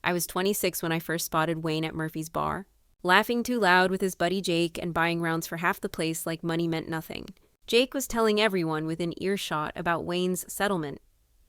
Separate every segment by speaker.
Speaker 1: I was 26 when I first spotted Wayne at Murphy's bar, laughing too loud with his buddy Jake and buying rounds for half the place like money meant nothing. Jake was telling everyone within earshot about Wayne's settlement,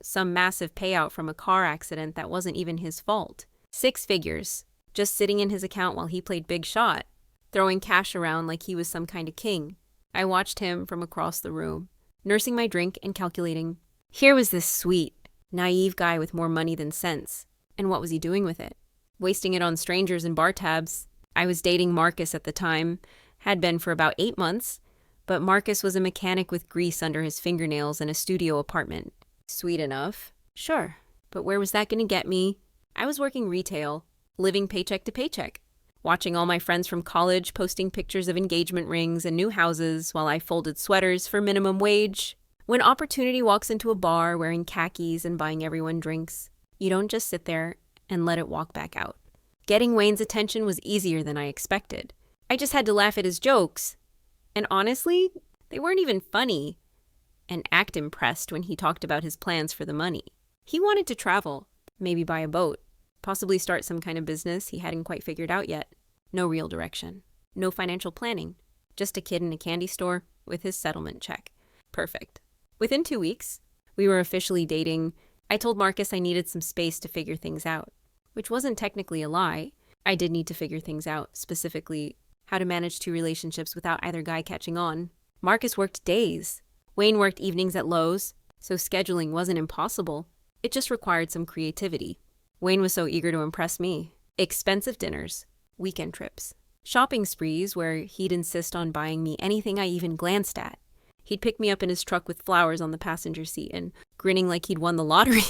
Speaker 1: some massive payout from a car accident that wasn't even his fault. 6 figures, just sitting in his account while he played big shot, throwing cash around like he was some kind of king. I watched him from across the room, nursing my drink and calculating. Here was this sweet, naive guy with more money than sense. And what was he doing with it? Wasting it on strangers and bar tabs. I was dating Marcus at the time, had been for about 8 months, but Marcus was a mechanic with grease under his fingernails in a studio apartment. Sweet enough. Sure. But where was that going to get me? I was working retail, living paycheck to paycheck, watching all my friends from college posting pictures of engagement rings and new houses while I folded sweaters for minimum wage. When opportunity walks into a bar wearing khakis and buying everyone drinks, you don't just sit there and let it walk back out. Getting Wayne's attention was easier than I expected. I just had to laugh at his jokes. And honestly, they weren't even funny. And act impressed when he talked about his plans for the money. He wanted to travel, maybe buy a boat, possibly start some kind of business he hadn't quite figured out yet. No real direction. No financial planning. Just a kid in a candy store with his settlement check. Perfect. Within 2 weeks, we were officially dating. I told Marcus I needed some space to figure things out, which wasn't technically a lie. I did need to figure things out, specifically how to manage 2 relationships without either guy catching on. Marcus worked days. Wayne worked evenings at Lowe's, so scheduling wasn't impossible. It just required some creativity. Wayne was so eager to impress me. Expensive dinners, weekend trips, shopping sprees where he'd insist on buying me anything I even glanced at. He'd pick me up in his truck with flowers on the passenger seat and grinning like he'd won the lottery,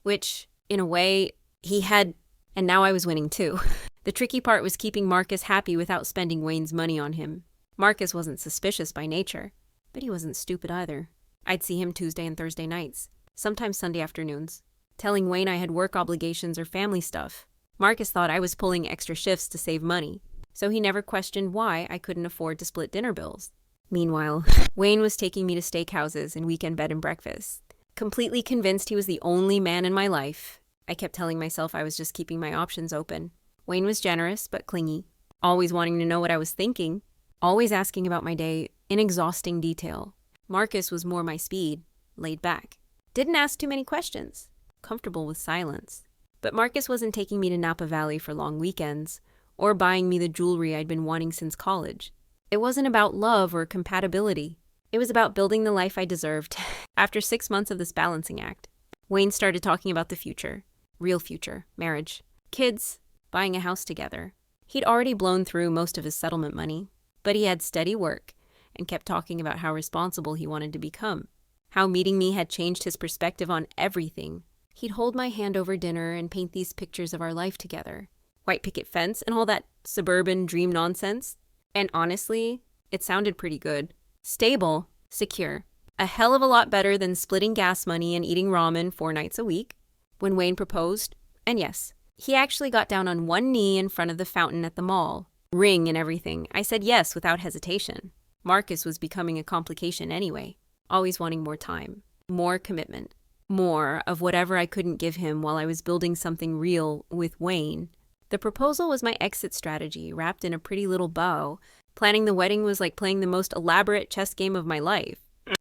Speaker 1: which, in a way, he had, and now I was winning too. The tricky part was keeping Marcus happy without spending Wayne's money on him. Marcus wasn't suspicious by nature, but he wasn't stupid either. I'd see him Tuesday and Thursday nights, sometimes Sunday afternoons, telling Wayne I had work obligations or family stuff. Marcus thought I was pulling extra shifts to save money, so he never questioned why I couldn't afford to split dinner bills. Meanwhile, Wayne was taking me to steakhouses and weekend bed and breakfasts. Completely convinced he was the only man in my life, I kept telling myself I was just keeping my options open. Wayne was generous but clingy, always wanting to know what I was thinking, always asking about my day in exhausting detail. Marcus was more my speed, laid back. Didn't ask too many questions, comfortable with silence. But Marcus wasn't taking me to Napa Valley for long weekends, or buying me the jewelry I'd been wanting since college. It wasn't about love or compatibility. It was about building the life I deserved. After 6 months of this balancing act, Wayne started talking about the future. Real future, marriage, kids, buying a house together. He'd already blown through most of his settlement money, but he had steady work and kept talking about how responsible he wanted to become, how meeting me had changed his perspective on everything. He'd hold my hand over dinner and paint these pictures of our life together. White picket fence and all that suburban dream nonsense. And honestly, it sounded pretty good. Stable, secure. A hell of a lot better than splitting gas money and eating ramen 4 nights a week. When Wayne proposed, and yes, he actually got down on one knee in front of the fountain at the mall. Ring and everything. I said yes without hesitation. Marcus was becoming a complication anyway. Always wanting more time, more commitment, more of whatever I couldn't give him while I was building something real with Wayne. The proposal was my exit strategy, wrapped in a pretty little bow. Planning the wedding was like playing the most elaborate chess game of my life.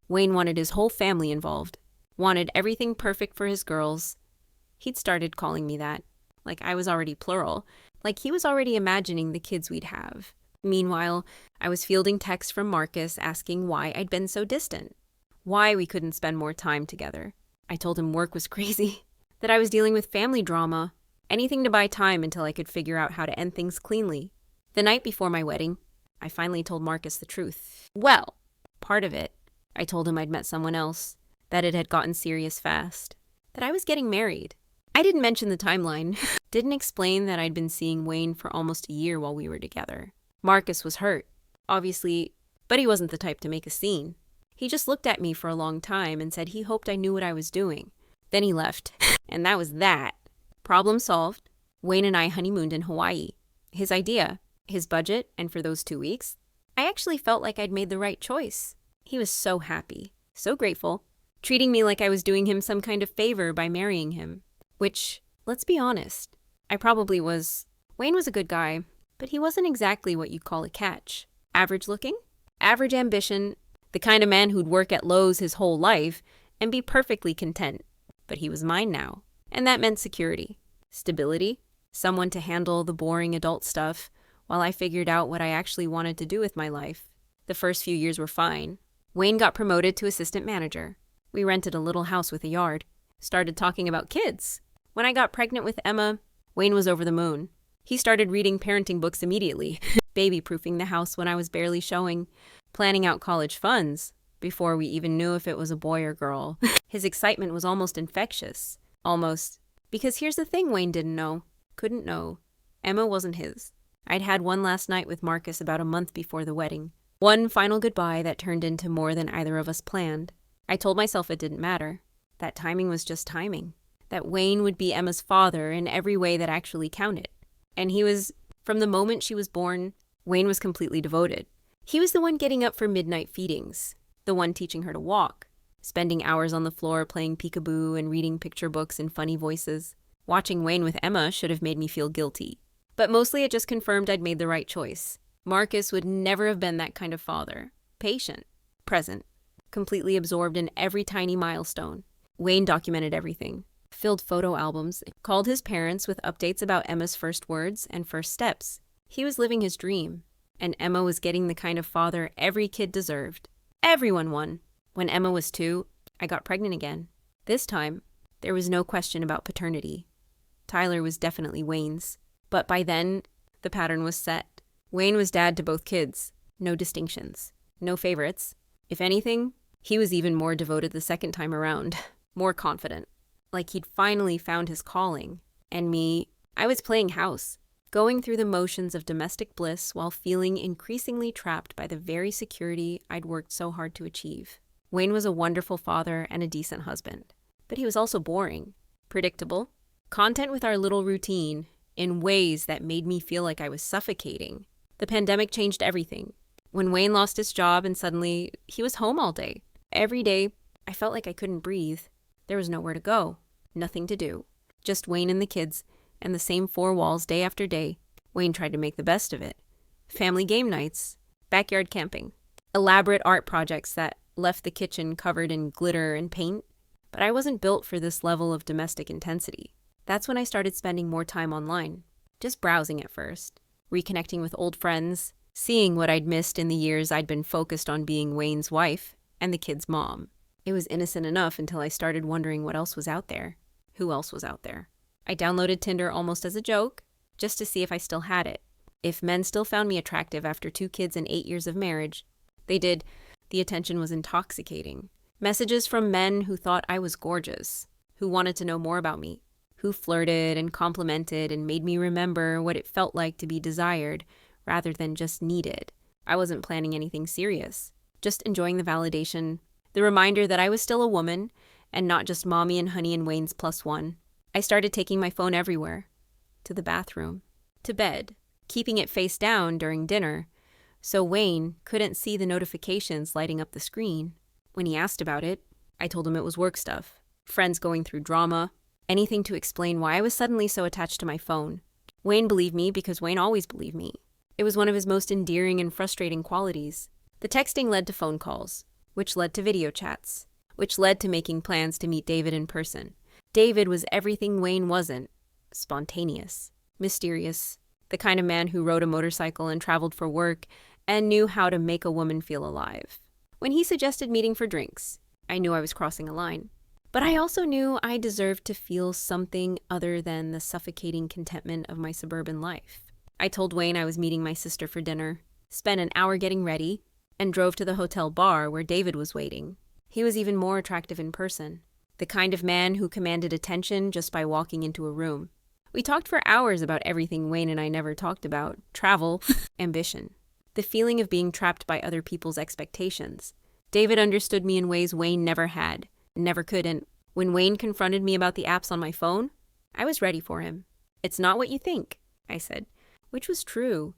Speaker 1: Wayne wanted his whole family involved. Wanted everything perfect for his girls. He'd started calling me that. Like I was already plural. Like he was already imagining the kids we'd have. Meanwhile, I was fielding texts from Marcus asking why I'd been so distant. Why we couldn't spend more time together. I told him work was crazy. That I was dealing with family drama. Anything to buy time until I could figure out how to end things cleanly. The night before my wedding, I finally told Marcus the truth. Well, part of it. I told him I'd met someone else, that it had gotten serious fast, that I was getting married. I didn't mention the timeline, didn't explain that I'd been seeing Wayne for almost a year while we were together. Marcus was hurt, obviously, but he wasn't the type to make a scene. He just looked at me for a long time and said he hoped I knew what I was doing. Then he left, and that was that. Problem solved. Wayne and I honeymooned in Hawaii. His idea, his budget, and for those 2 weeks, I actually felt like I'd made the right choice. He was so happy, so grateful, treating me like I was doing him some kind of favor by marrying him. Which, let's be honest, I probably was. Wayne was a good guy, but he wasn't exactly what you'd call a catch. Average looking, average ambition, the kind of man who'd work at Lowe's his whole life and be perfectly content. But he was mine now, and that meant security, stability, someone to handle the boring adult stuff while I figured out what I actually wanted to do with my life. The first few years were fine. Wayne got promoted to assistant manager. We rented a little house with a yard. Started talking about kids. When I got pregnant with Emma, Wayne was over the moon. He started reading parenting books immediately, baby-proofing the house when I was barely showing, planning out college funds before we even knew if it was a boy or girl. His excitement was almost infectious. Almost. Because here's the thing Wayne couldn't know. Emma wasn't his. I'd had one last night with Marcus about a month before the wedding. One final goodbye that turned into more than either of us planned. I told myself it didn't matter. That timing was just timing. That Wayne would be Emma's father in every way that actually counted. And he was, from the moment she was born, Wayne was completely devoted. He was the one getting up for midnight feedings, the one teaching her to walk, spending hours on the floor playing peekaboo and reading picture books in funny voices. Watching Wayne with Emma should have made me feel guilty. But mostly it just confirmed I'd made the right choice. Marcus would never have been that kind of father. Patient, present, completely absorbed in every tiny milestone. Wayne documented everything, filled photo albums, called his parents with updates about Emma's first words and first steps. He was living his dream, and Emma was getting the kind of father every kid deserved. Everyone won. When Emma was 2, I got pregnant again. This time, there was no question about paternity. Tyler was definitely Wayne's. But by then, the pattern was set. Wayne was dad to both kids. No distinctions. No favorites. If anything, he was even more devoted the second time around. More confident. Like he'd finally found his calling. And me, I was playing house, going through the motions of domestic bliss while feeling increasingly trapped by the very security I'd worked so hard to achieve. Wayne was a wonderful father and a decent husband. But he was also boring. Predictable. Content with our little routine in ways that made me feel like I was suffocating. The pandemic changed everything. When Wayne lost his job and suddenly he was home all day. Every day, I felt like I couldn't breathe. There was nowhere to go. Nothing to do. Just Wayne and the kids, and the same 4 walls day after day. Wayne tried to make the best of it. Family game nights. Backyard camping. Elaborate art projects that left the kitchen covered in glitter and paint. But I wasn't built for this level of domestic intensity. That's when I started spending more time online. Just browsing at first. Reconnecting with old friends. Seeing what I'd missed in the years I'd been focused on being Wayne's wife and the kid's mom. It was innocent enough until I started wondering what else was out there. Who else was out there? I downloaded Tinder almost as a joke, just to see if I still had it. If men still found me attractive after 2 kids and 8 years of marriage. They did. The attention was intoxicating. Messages from men who thought I was gorgeous, who wanted to know more about me, who flirted and complimented and made me remember what it felt like to be desired rather than just needed. I wasn't planning anything serious, just enjoying the validation, the reminder that I was still a woman and not just mommy and honey and Wayne's +1. I started taking my phone everywhere, to the bathroom, to bed, keeping it face down during dinner, so Wayne couldn't see the notifications lighting up the screen. When he asked about it, I told him it was work stuff, friends going through drama, anything to explain why I was suddenly so attached to my phone. Wayne believed me because Wayne always believed me. It was one of his most endearing and frustrating qualities. The texting led to phone calls, which led to video chats, which led to making plans to meet David in person. David was everything Wayne wasn't. Spontaneous, mysterious, the kind of man who rode a motorcycle and traveled for work and knew how to make a woman feel alive. When he suggested meeting for drinks, I knew I was crossing a line. But I also knew I deserved to feel something other than the suffocating contentment of my suburban life. I told Wayne I was meeting my sister for dinner, spent an hour getting ready, and drove to the hotel bar where David was waiting. He was even more attractive in person, the kind of man who commanded attention just by walking into a room. We talked for hours about everything Wayne and I never talked about: travel, ambition, the feeling of being trapped by other people's expectations. David understood me in ways Wayne never had, never could, and when Wayne confronted me about the apps on my phone, I was ready for him. "It's not what you think," I said, which was true.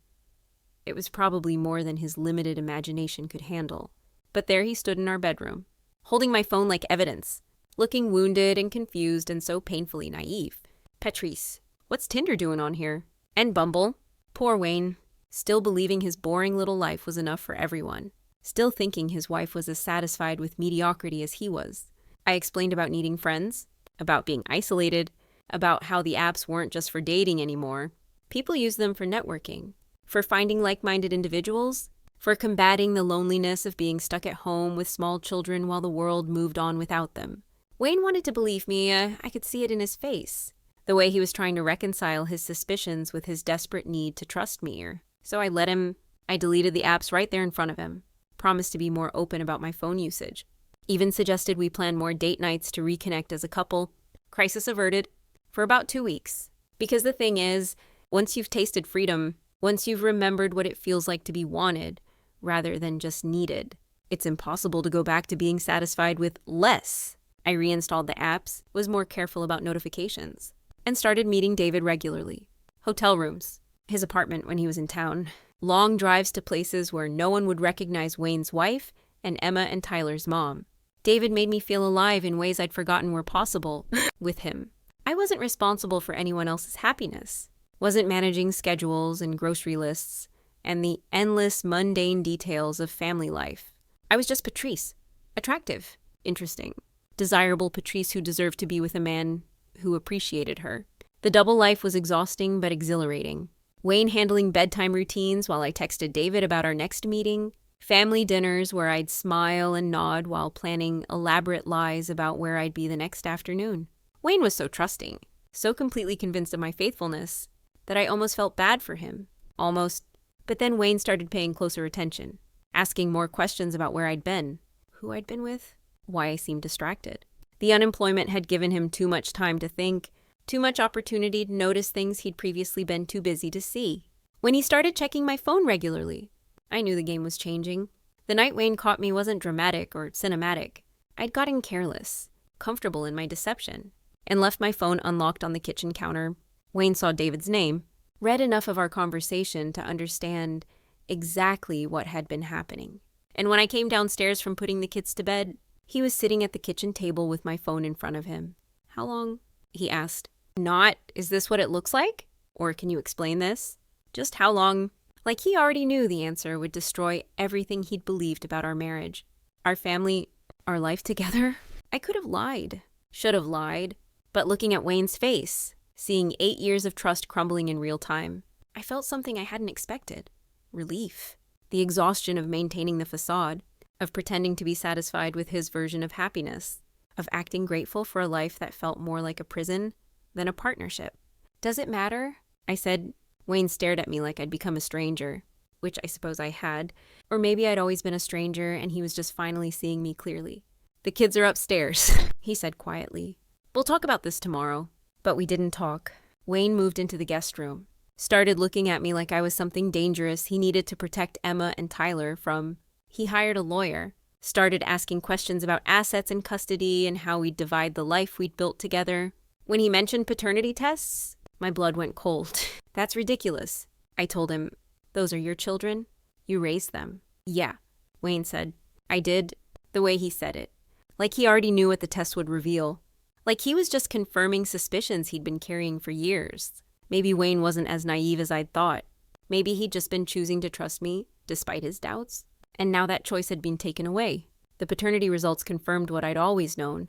Speaker 1: It was probably more than his limited imagination could handle. But there he stood in our bedroom, holding my phone like evidence, looking wounded and confused and so painfully naive. "Patrice, What's Tinder doing on here? And Bumble. Poor Wayne. Still believing his boring little life was enough for everyone. Still thinking his wife was as satisfied with mediocrity as he was. I explained about needing friends, about being isolated, about how the apps weren't just for dating anymore. People use them for networking, for finding like-minded individuals, for combating the loneliness of being stuck at home with small children while the world moved on without them. Wayne wanted to believe me. I could see it in his face, the way he was trying to reconcile his suspicions with his desperate need to trust me. So I let him. I deleted the apps right there in front of him, promised to be more open about my phone usage, even suggested we plan more date nights to reconnect as a couple. Crisis averted for about 2 weeks. Because the thing is, once you've tasted freedom, once you've remembered what it feels like to be wanted, rather than just needed, it's impossible to go back to being satisfied with less. I reinstalled the apps, was more careful about notifications, and started meeting David regularly. Hotel rooms, his apartment when he was in town, long drives to places where no one would recognize Wayne's wife and Emma and Tyler's mom. David made me feel alive in ways I'd forgotten were possible with him. I wasn't responsible for anyone else's happiness, wasn't managing schedules and grocery lists, and the endless mundane details of family life. I was just Patrice. Attractive. Interesting. Desirable Patrice who deserved to be with a man who appreciated her. The double life was exhausting but exhilarating. Wayne handling bedtime routines while I texted David about our next meeting. Family dinners where I'd smile and nod while planning elaborate lies about where I'd be the next afternoon. Wayne was so trusting, so completely convinced of my faithfulness, that I almost felt bad for him. Almost. But then Wayne started paying closer attention, asking more questions about where I'd been, who I'd been with, why I seemed distracted. The unemployment had given him too much time to think, too much opportunity to notice things he'd previously been too busy to see. When he started checking my phone regularly, I knew the game was changing. The night Wayne caught me wasn't dramatic or cinematic. I'd gotten careless, comfortable in my deception, and left my phone unlocked on the kitchen counter. Wayne saw David's name, read enough of our conversation to understand exactly what had been happening. And when I came downstairs from putting the kids to bed, he was sitting at the kitchen table with my phone in front of him. "How long?" he asked. Not, "Is this what it looks like?" Or, "Can you explain this?" Just how long? Like he already knew the answer would destroy everything he'd believed about our marriage, our family, our life together. I could have lied, should have lied, but looking at Wayne's face, seeing 8 years of trust crumbling in real time, I felt something I hadn't expected. Relief. The exhaustion of maintaining the facade, of pretending to be satisfied with his version of happiness, of acting grateful for a life that felt more like a prison than a partnership. "Does it matter?" I said. Wayne stared at me like I'd become a stranger, which I suppose I had, or maybe I'd always been a stranger and he was just finally seeing me clearly. "The kids are upstairs," he said quietly. "We'll talk about this tomorrow." But we didn't talk. Wayne moved into the guest room, started looking at me like I was something dangerous he needed to protect Emma and Tyler from. He hired a lawyer, started asking questions about assets and custody and how we'd divide the life we'd built together. When he mentioned paternity tests, my blood went cold. "That's ridiculous," I told him. "Those are your children. You raised them." "Yeah," Wayne said. "I did," the way he said it. Like he already knew what the test would reveal. Like he was just confirming suspicions he'd been carrying for years. Maybe Wayne wasn't as naive as I'd thought. Maybe he'd just been choosing to trust me, despite his doubts. And now that choice had been taken away. The paternity results confirmed what I'd always known.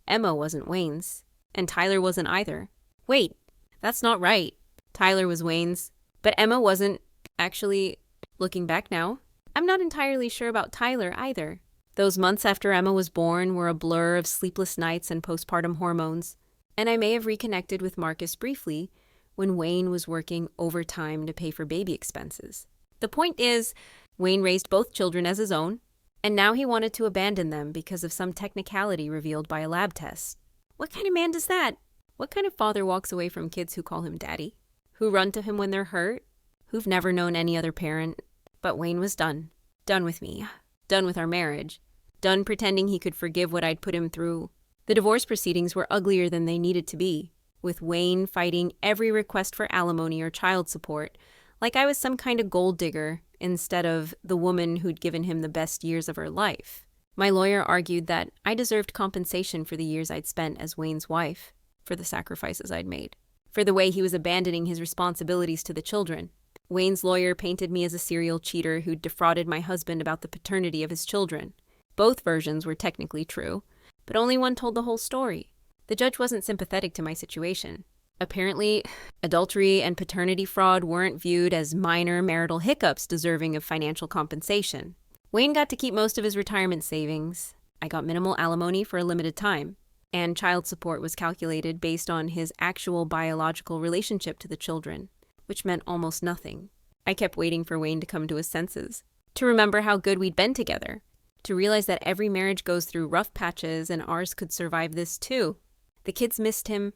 Speaker 1: Emma wasn't Wayne's, and Tyler wasn't either. Wait, that's not right. Tyler was Wayne's, but Emma wasn't. Actually, looking back now, I'm not entirely sure about Tyler either. Those months after Emma was born were a blur of sleepless nights and postpartum hormones, and I may have reconnected with Marcus briefly when Wayne was working overtime to pay for baby expenses. The point is, Wayne raised both children as his own, and now he wanted to abandon them because of some technicality revealed by a lab test. What kind of man does that? What kind of father walks away from kids who call him daddy? Who run to him when they're hurt? Who've never known any other parent? But Wayne was done. Done with me. Done with our marriage. Done pretending he could forgive what I'd put him through. The divorce proceedings were uglier than they needed to be, with Wayne fighting every request for alimony or child support, like I was some kind of gold digger instead of the woman who'd given him the best years of her life. My lawyer argued that I deserved compensation for the years I'd spent as Wayne's wife, for the sacrifices I'd made. for the way he was abandoning his responsibilities to the children. Wayne's lawyer painted me as a serial cheater who defrauded my husband about the paternity of his children. Both versions were technically true, but only one told the whole story. The judge wasn't sympathetic to my situation. Apparently, adultery and paternity fraud weren't viewed as minor marital hiccups deserving of financial compensation. Wayne got to keep most of his retirement savings. I got minimal alimony for a limited time, and child support was calculated based on his actual biological relationship to the children, which meant almost nothing. I kept waiting for Wayne to come to his senses, to remember how good we'd been together, to realize that every marriage goes through rough patches and ours could survive this too. The kids missed him.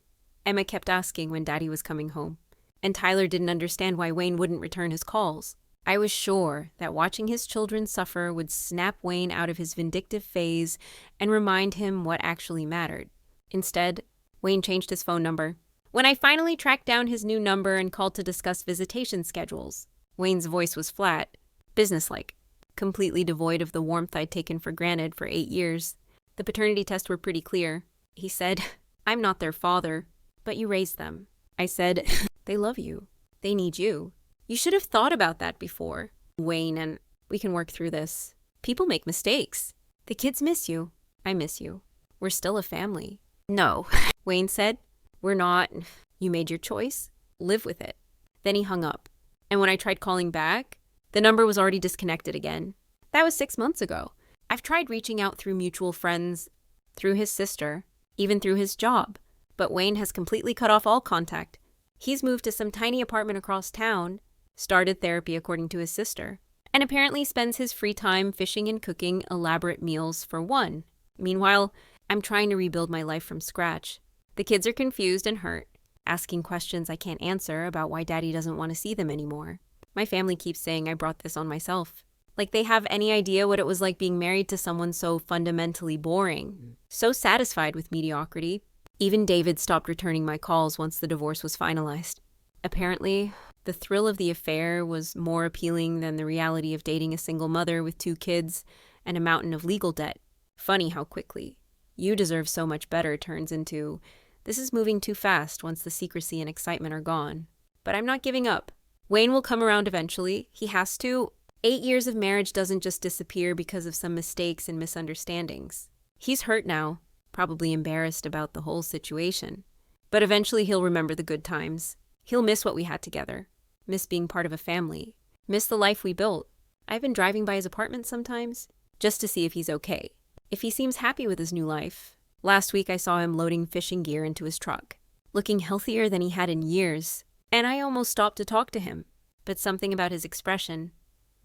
Speaker 1: Emma kept asking when Daddy was coming home, and Tyler didn't understand why Wayne wouldn't return his calls. I was sure that watching his children suffer would snap Wayne out of his vindictive phase and remind him what actually mattered. Instead, Wayne changed his phone number. When I finally tracked down his new number and called to discuss visitation schedules, Wayne's voice was flat, businesslike, completely devoid of the warmth I'd taken for granted for 8 years. The paternity tests were pretty clear. He said, "I'm not their father, but you raised them." I said, "They love you. They need you. You should have thought about that before, Wayne, and we can work through this. People make mistakes. The kids miss you. I miss you. We're still a family." "No," Wayne said. "We're not. You made your choice. Live with it." Then he hung up. And when I tried calling back, the number was already disconnected again. That was 6 months ago. I've tried reaching out through mutual friends, through his sister, even through his job. But Wayne has completely cut off all contact. He's moved to some tiny apartment across town, started therapy according to his sister, and apparently spends his free time fishing and cooking elaborate meals for one. Meanwhile, I'm trying to rebuild my life from scratch. The kids are confused and hurt, asking questions I can't answer about why Daddy doesn't want to see them anymore. My family keeps saying I brought this on myself. Like they have any idea what it was like being married to someone so fundamentally boring, so satisfied with mediocrity. Even David stopped returning my calls once the divorce was finalized. Apparently, the thrill of the affair was more appealing than the reality of dating a single mother with 2 kids and a mountain of legal debt. Funny how quickly "you deserve so much better" turns into "this is moving too fast" once the secrecy and excitement are gone. But I'm not giving up. Wayne will come around eventually. He has to. 8 years of marriage doesn't just disappear because of some mistakes and misunderstandings. He's hurt now, probably embarrassed about the whole situation. But eventually he'll remember the good times. He'll miss what we had together, miss being part of a family, miss the life we built. I've been driving by his apartment sometimes, just to see if he's okay, if he seems happy with his new life. Last week I saw him loading fishing gear into his truck, looking healthier than he had in years, and I almost stopped to talk to him. But something about his expression,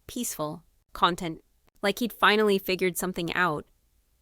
Speaker 1: peaceful, content, like he'd finally figured something out,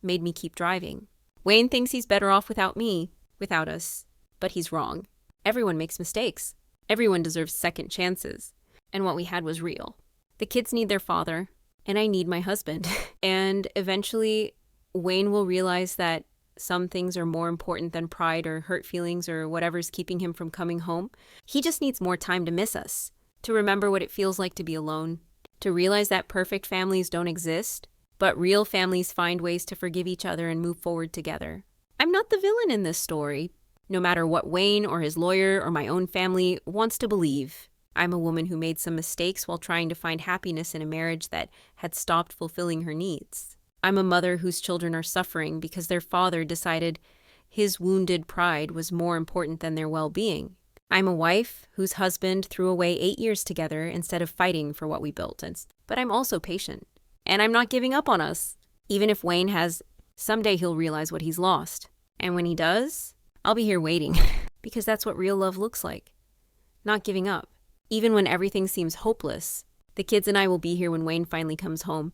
Speaker 1: made me keep driving. Wayne thinks he's better off without me, without us, but he's wrong. Everyone makes mistakes. Everyone deserves second chances. And what we had was real. The kids need their father, and I need my husband. And eventually, Wayne will realize that some things are more important than pride or hurt feelings or whatever's keeping him from coming home. He just needs more time to miss us, to remember what it feels like to be alone, to realize that perfect families don't exist, but real families find ways to forgive each other and move forward together. I'm not the villain in this story, no matter what Wayne or his lawyer or my own family wants to believe. I'm a woman who made some mistakes while trying to find happiness in a marriage that had stopped fulfilling her needs. I'm a mother whose children are suffering because their father decided his wounded pride was more important than their well-being. I'm a wife whose husband threw away 8 years together instead of fighting for what we built. But I'm also patient. And I'm not giving up on us. Even if Wayne has, someday he'll realize what he's lost. And when he does, I'll be here waiting. Because that's what real love looks like. Not giving up. Even when everything seems hopeless, the kids and I will be here when Wayne finally comes home.